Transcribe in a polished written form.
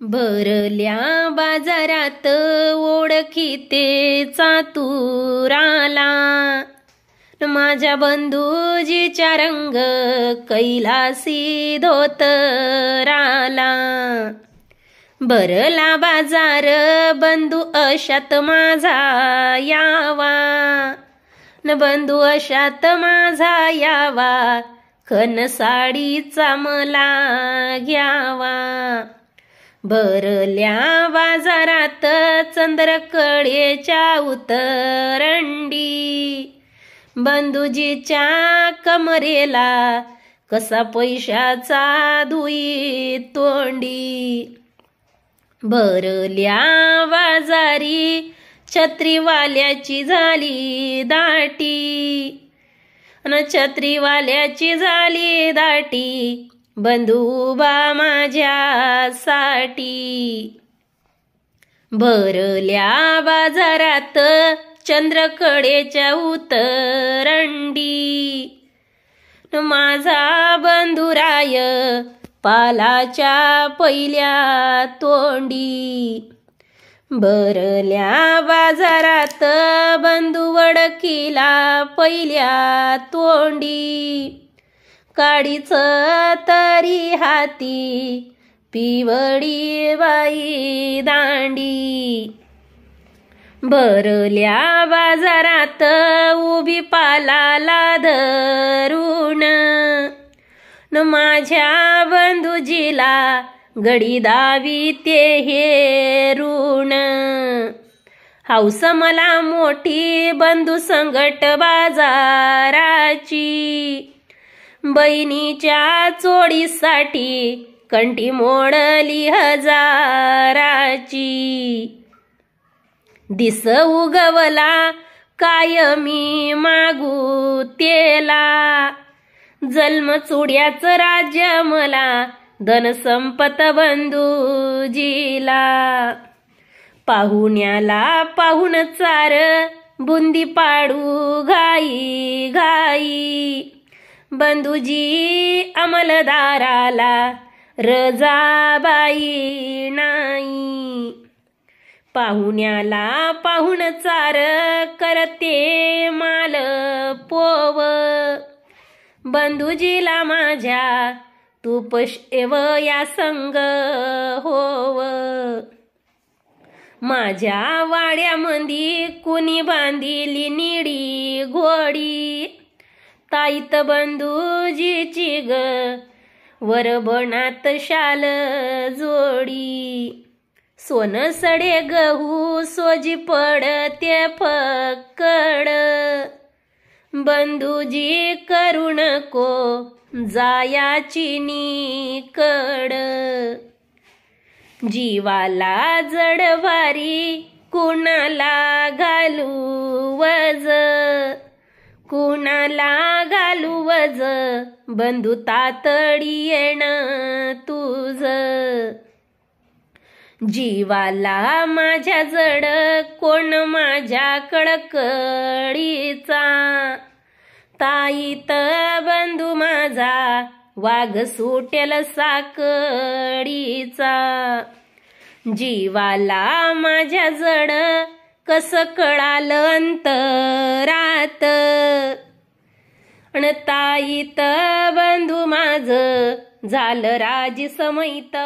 भरल्या बाजारात ओळखीते चातुराला, माझ्या बंधूजीच्या रंग कैलासी धोतराला. भरला बाजार बंधू अशात माझा यावा, न बंधू अशात माझा यावा, खन साडीचा मला घ्यावा. भरल्या बाजारात चंद्रकडेच्या उतरंडी, बंधूजीच्या कमरेला कसा पैशाचा धुई तोंडी. भरल्या बाजारी छत्रीवाल्याची झाली दाटी, न छत्रीवाल्याची झाली दाटी, बंधू उभा माझ्यासाठी. भरल्या बाजारात चंद्रकडेच्या उतरंडी, माझा बंधुराय पालाच्या पहिल्या तोंडी. भरल्या बाजारात बंधू वडकीला पहिल्या तोंडी, काडीच तरी हाती पिवळी बाई दांडी. भरल्या बाजारात उभी पालाला धरून, न माझ्या बंधूजीला गडी दावी ते हे ऋण. हौस मला मोठी बंधू संगट बाजाराची, बहिणीच्या चोडीसाठी कंठी मोडली हजाराची. दिस उगवला कायमी मागू तेला, जन्म चुड्याचं राज्य मला धन संपत बंधूजीला. पाहुण्याला पाहुण चार बुंदी पाडू घाई घाई, बंधूजी अंमलदाराला रजाबाई नाही. पाहुण्याला पाहुण चार करते माल पोव, बंधूजीला माझ्या तूप शेव या संग होव. माझ्या वाड्यामंदी कुणी बांधिली निडी घोडी, ताईत बंधूजीची ग वरबणात शाल जोडी. सोन सडे गहू सोजी पडते फक्कड, बंधूजी करू नको जायाची निकड. जीवाला जडवारी कुणाला घालू वज, कुणाला घालू वज, बंधू तातडी येण तुझ. जीवाला माझ्या जड कोण माझ्या कडकडीचा, ताईत बंधू माझा वाघ सुटेल साकडीचा. जीवाला माझ्या जड कस कळालं अंतरात, अन ताईत बंधू माझ झालं राजी समैत.